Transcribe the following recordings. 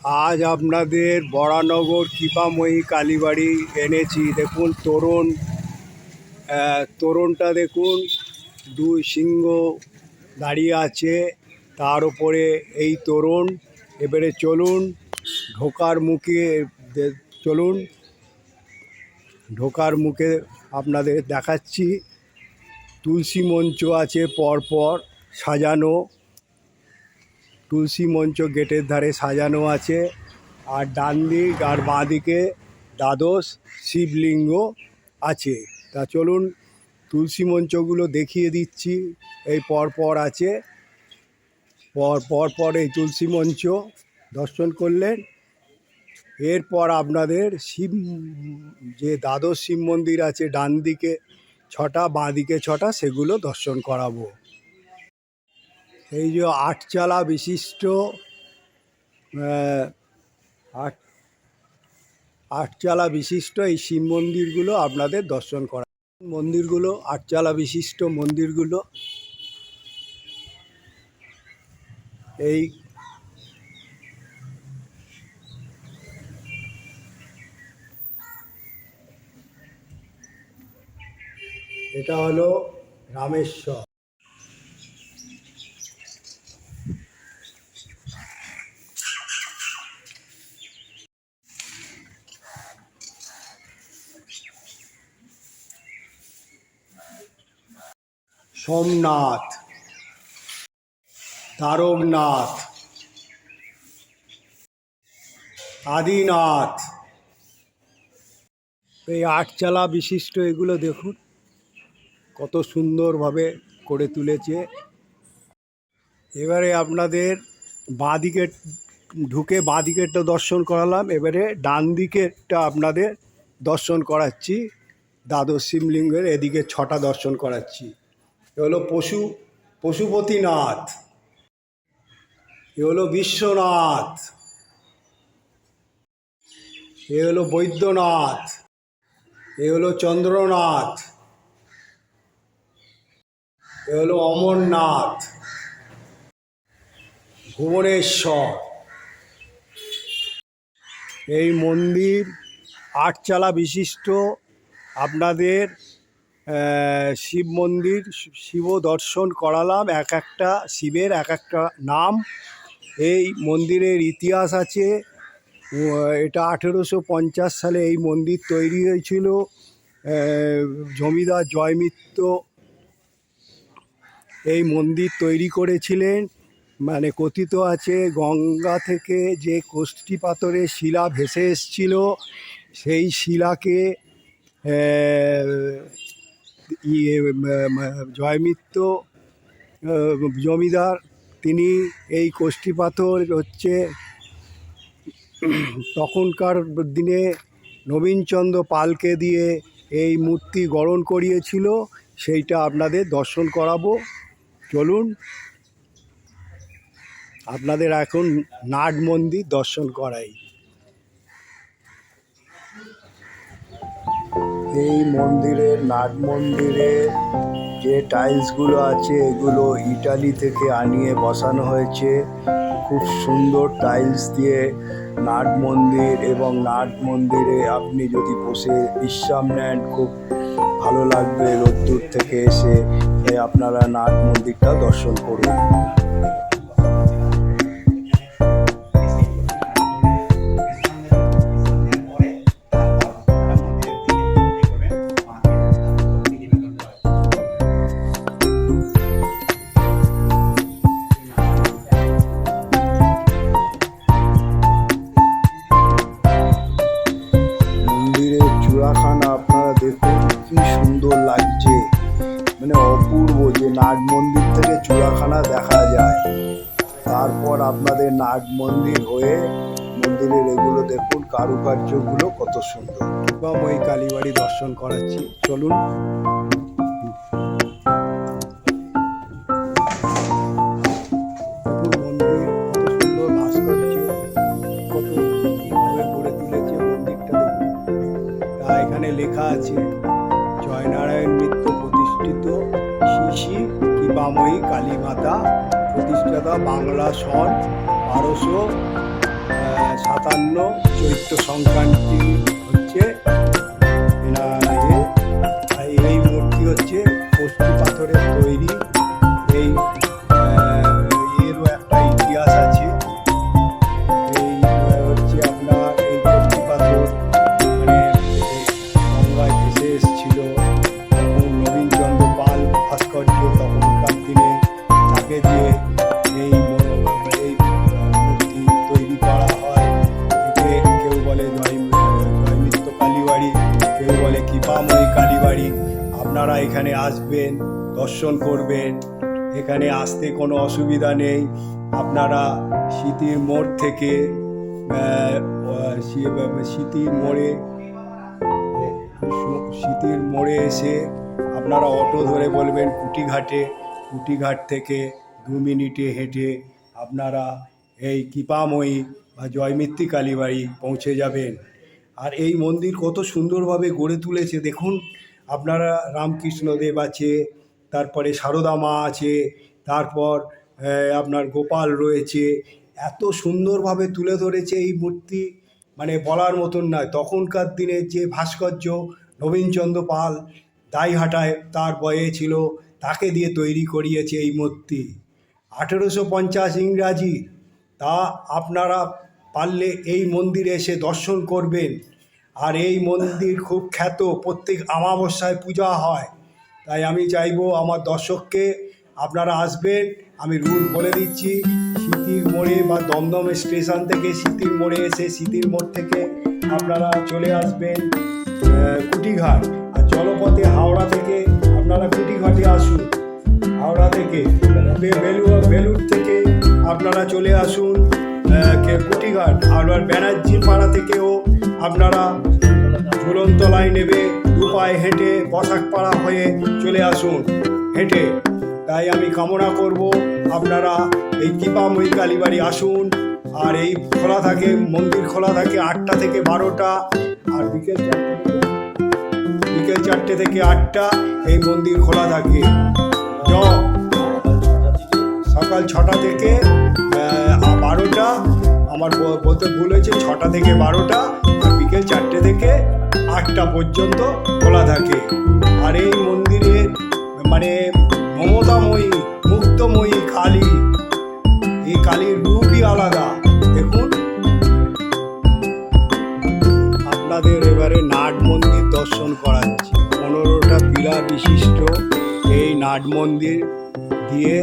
আজ আপনাদের বরানগর কৃপাময়ী কালীবাড়ি এনেছি। দেখুন তোরণটা দেখুন, দুই সিংহ দাঁড়িয়ে আছে, তার উপরে এই তোরণ। এবারে চলুন ঢোকার মুখে আপনাদের দেখাচ্ছি। তুলসী মঞ্চ আছে পরপর সাজানো, তুলসী মঞ্চ গেটের ধারে সাজানো আছে, আর ডান দিক আর বাঁ দিকে দ্বাদশ শিবলিঙ্গ আছে। তা চলুন তুলসী মঞ্চগুলো দেখিয়ে দিচ্ছি। এই পরপর আছে, পর এই তুলসী মঞ্চ দর্শন করলেন। এরপর আপনাদের যে দ্বাদশ শিব মন্দির আছে, ডান দিকে 6টা, বাঁ দিকে 6টা, সেগুলো দর্শন করাবো। এই যে আটচালা বিশিষ্ট আটচালা বিশিষ্ট এই শিব মন্দিরগুলো আপনাদের দর্শন করা। মন্দিরগুলো আটচালা বিশিষ্ট মন্দিরগুলো এই এটা হলো রামেশ্বর। সোমনাথ, তারকনাথ, আদিনাথ, এই আটচালা বিশিষ্ট এগুলো দেখুন কত সুন্দরভাবে করে তুলেছে। এবারে আপনাদের বাঁদিকে ঢুকে বাঁদিকেরটা দর্শন করালাম, এবারে ডান দিকেরটা আপনাদের দর্শন করাচ্ছি। দ্বাদশ শিবলিঙ্গের এদিকে 6টা দর্শন করাচ্ছি। এ হলো পশুপতিনাথ, এ হলো বিশ্বনাথ, এ হলো বৈদ্যনাথ, এ হলো চন্দ্রনাথ, এ হলো অমরনাথ, ভুবনেশ্বর। এই মন্দির আটচালা বিশিষ্ট আপনাদের শিব মন্দির। শিব দর্শন করালাম, এক একটা শিবের এক একটা নাম। এই মন্দিরের ইতিহাস আছে। এটা 1850 সালে এই মন্দির তৈরি হয়েছিল। জমিদার জয়মিত্র এই মন্দির তৈরি করেছিলেন। মানে কথিত আছে গঙ্গা থেকে যে কষ্টি পাথরের শিলা ভেসে এসছিল, সেই শিলাকে জয়মিত্র জমিদার তিনি এই কষ্টি পাথর হচ্ছে তখনকার দিনে নবীনচন্দ্র পালকে দিয়ে এই মূর্তি গড়ন করিয়েছিল। সেইটা আপনাদের দর্শন করাবো। চলুন আপনাদের এখন নাট মন্দির দর্শন করাই। এই মন্দিরের নাট মন্দিরের যে টাইলসগুলো আছে এগুলো ইটালি থেকে আনিয়ে বসানো হয়েছে। খুব সুন্দর টাইলস দিয়ে নাট মন্দির, এবং নাট মন্দিরে আপনি যদি বসে বিশ্রাম নেন খুব ভালো লাগবে। রোদ্দুর থেকে এসে আপনারা নাট মন্দিরটা দর্শন করুন। চূড়াখানা আপনারা দেখুন কি সুন্দর লাগছে, মানে অপূর্ব। যে নাট মন্দির থেকে চূড়াখানা দেখা যায়। তারপর আপনাদের নাট মন্দির হয়ে মন্দিরের এগুলো দেখুন, কারুকার্যগুলো কত সুন্দর। কৃপাময়ী কালীবাড়ি দর্শন করাচ্ছি, চলুন। মন্দির কত সুন্দর ভাস্কর্য, কত ভাবে গড়ে তুলেছে মন্দিরটা দেখুন। এখানে লেখা আছে জয়নারায়ণ মিত্র প্রতিষ্ঠিত শ্রী শ্রী কৃপাময়ী কালী মাতা, প্রতিষ্ঠাতা বাংলা সন 1200 57 চৈত্র সংক্রান্তি হচ্ছে এই মূর্তি হচ্ছে কষ্টি পাথরের তৈরি। এই এরও একটা ইতিহাস আছে। এই হচ্ছে আপনার এই কষ্টি পাথর মানে গঙ্গায় ভেসে এসেছিল তখন নবীনচন্দ্র পাল ভাস্কর্য তখনকার দিনে তাকে দিয়ে এই মূর্তি তৈরি করা হয়। একে কেউ বলে জয়মিত্র কালীবাড়ি, কেউ বলে কৃপাময়ী কালীবাড়ি। আপনারা এখানে আসবেন, দর্শন করবেন, এখানে আসতে কোনো অসুবিধা নেই। আপনারা স্মৃতির মোড় থেকে স্মৃতির মোড়ে এসে আপনারা অটো ধরে বলবেন কুটিঘাটে, কুটিঘাট থেকে 2 মিনিটে হেঁটে আপনারা এই কৃপাময়ী বা জয়মিত্রী কালীবাড়ি পৌঁছে যাবেন। আর এই মন্দির কত সুন্দরভাবে গড়ে তুলেছে দেখুন আপনারা। রামকৃষ্ণদেব আছে, তারপরে সারদা মা আছে, তারপর আপনার গোপাল রয়েছে। এত সুন্দরভাবে তুলে ধরেছে এই মূর্তি, মানে বলার মতন নয়। তখনকার দিনে যে ভাস্কর্য নবীনচন্দ্র পাল দাইহাটায় তার বয়ে ছিল, তাকে দিয়ে তৈরি করিয়েছে এই মূর্তি। 1850 ইংরাজি। তা আপনারা পারলে এই মন্দিরে এসে দর্শন করবেন। আর এই মন্দির খুব খ্যাত, প্রত্যেক অমাবস্যায় পূজা হয়। তাই আমি চাইবো আমার দর্শককে আপনারা আসবেন। আমি রুট বলে দিচ্ছি, স্মৃতির মোড়ে বা দমদম স্টেশন থেকে স্মৃতির মোড়ে এসে স্মৃতির মোড় থেকে আপনারা চলে আসবেন কুটিঘাট। আর জলপথে হাওড়া থেকে আপনারা কুটিঘাটে আসুন। হাওড়া থেকে বেলুর থেকে আপনারা চলে আসুন কুটিঘাট। আর ব্যানার্জির পাড়া থেকেও আপনারা ঝুলনতলায় নেবে, 2 পায়ে হেঁটে বসাকপাড়া হয়ে চলে আসুন হেঁটে। তাই আমি কামনা করব আপনারা এই কৃপাময়ী কালীবাড়ি আসুন। আর এই খোলা থাকে, মন্দির খোলা থাকে 8টা থেকে 12টা, আর বিকেল 4টে থেকে 8টা এই মন্দির খোলা থাকে। সকাল 6টা থেকে 12টা, আমার বলতে ভুল হয়েছে, 6টা থেকে 12টা, আর বিকেল 4টে থেকে 8টা পর্যন্ত খোলা থাকে। আর এই মন্দিরে মানে মমতাময়ী, মুক্তময়ী কালী, এই কালীর রূপই আলাদা। দেখুন আপনাদের এবারে নাট মন্দির দর্শন করাচ্ছি। 15টা পিলার বিশিষ্ট এই নাট মন্দির দিয়ে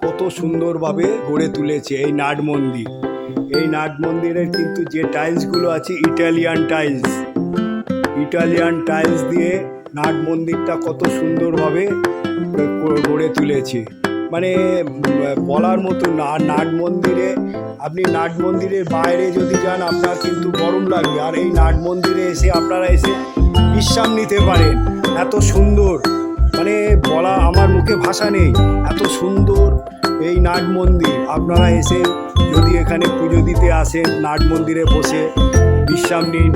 কত সুন্দরভাবে গড়ে তুলেছে এই নাট মন্দির। এই নাট মন্দিরের কিন্তু যে টাইলসগুলো আছে ইটালিয়ান টাইলস দিয়ে নাট মন্দিরটা কত সুন্দরভাবে গড়ে তুলেছে, মানে বলার মতো না। নাট মন্দিরে আপনি নাট মন্দিরের বাইরে যদি যান আপনার কিন্তু গরম লাগবে, আর এই নাট মন্দিরে এসে আপনারা এসে বিশ্রাম নিতে পারেন। এত সুন্দর, মানে বলা আমার মুখে ভাষা নেই, এত সুন্দর এই নাট মন্দির। আপনারা এসে যদি এখানে পুজো দিতে আসেন, নাট মন্দিরে বসে বিশ্রাম নিন।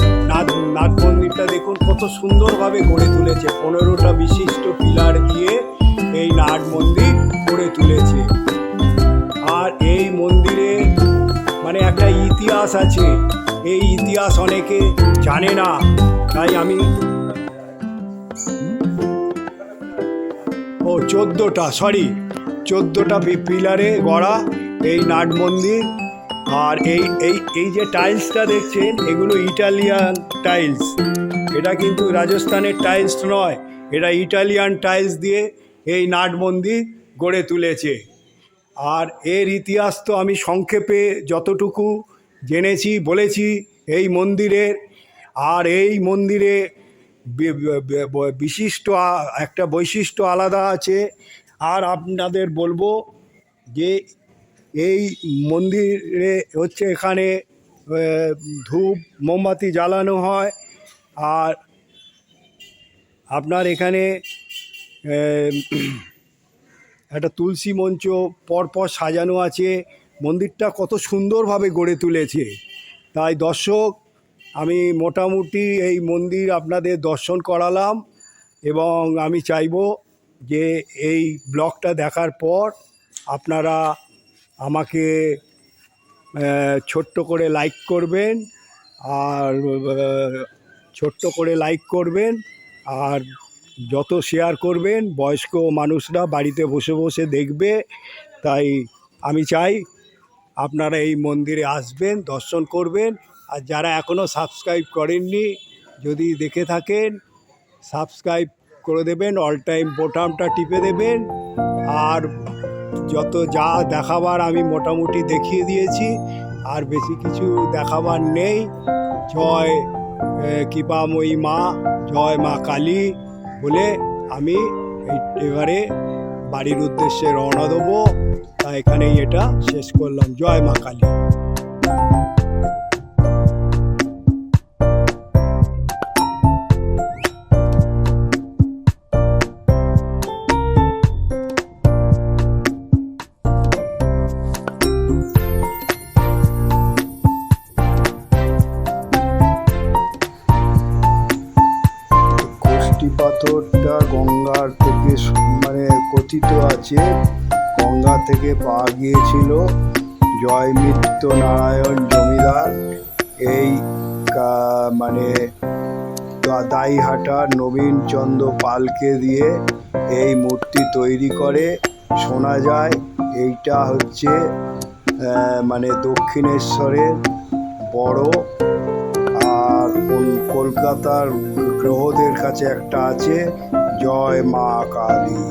নাট মন্দিরটা দেখুন কত সুন্দরভাবে গড়ে তুলেছে। 15টা বিশিষ্ট পিলার দিয়ে এই নাট মন্দির গড়ে তুলেছে। আর এই মন্দিরে মানে একটা ইতিহাস আছে, এই ইতিহাস অনেকে জানে না। তাই আমি 14টা পিলারে গড়া এই নাট মন্দির। আর এই যে টাইলসটা দেখছেন এগুলো ইটালিয়ান টাইলস, এটা কিন্তু রাজস্থানের টাইলস নয়, এটা ইটালিয়ান টাইলস দিয়ে এই নাট মন্দির গড়ে তুলেছে। আর এর ইতিহাস তো আমি সংক্ষেপে যতটুকু জেনেছি বলেছি এই মন্দিরের। আর এই মন্দিরে বিশিষ্ট একটা বৈশিষ্ট্য আলাদা আছে। আর আপনাদের বলবো যে এই মন্দিরে হচ্ছে এখানে ধূপ মোমবাতি জ্বালানো হয়। আর আপনার এখানে একটা তুলসী মঞ্চ পরপর সাজানো আছে। মন্দিরটা কত সুন্দরভাবে গড়ে তুলেছে। তাই দর্শক, আমি মোটামুটি এই মন্দির আপনাদের দর্শন করালাম, এবং আমি চাইবো যে এই ব্লগটা দেখার পর আপনারা আমাকে ছোট্ট করে লাইক করবেন, আর ছোট্ট করে লাইক করবেন, আর যত শেয়ার করবেন বয়স্ক মানুষরা বাড়িতে বসে বসে দেখবে। তাই আমি চাই আপনারা এই মন্দিরে আসবেন, দর্শন করবেন। আর যারা এখনও সাবস্ক্রাইব করেননি, যদি দেখে থাকেন সাবস্ক্রাইব করে দেবেন, অল টাইম বোতামটা টিপে দেবেন। আর যত যা দেখাবার আমি মোটামুটি দেখিয়ে দিয়েছি, আর বেশি কিছু দেখাবার নেই। জয় কৃপাময়ী মা, জয় মা কালী বলে আমি এবারে বাড়ির উদ্দেশ্যে রওনা দেবো। তা এখানেই এটা শেষ করলাম। জয় মা কালী। কষ্টি পাথরটা গঙ্গার থেকে মানে কথিত আছে গঙ্গা থেকে পাওয়া গিয়েছিল জয়মিত্র নারায়ণ জমিদার এই মানে দাইহাটার নবীনচন্দ্র পালকে দিয়ে এই মূর্তি তৈরি করে। শোনা যায় এইটা হচ্ছে মানে দক্ষিণেশ্বরের বড়। আর কলকাতার গ্রহদের কাছে একটা আছে, জয় মা কালী।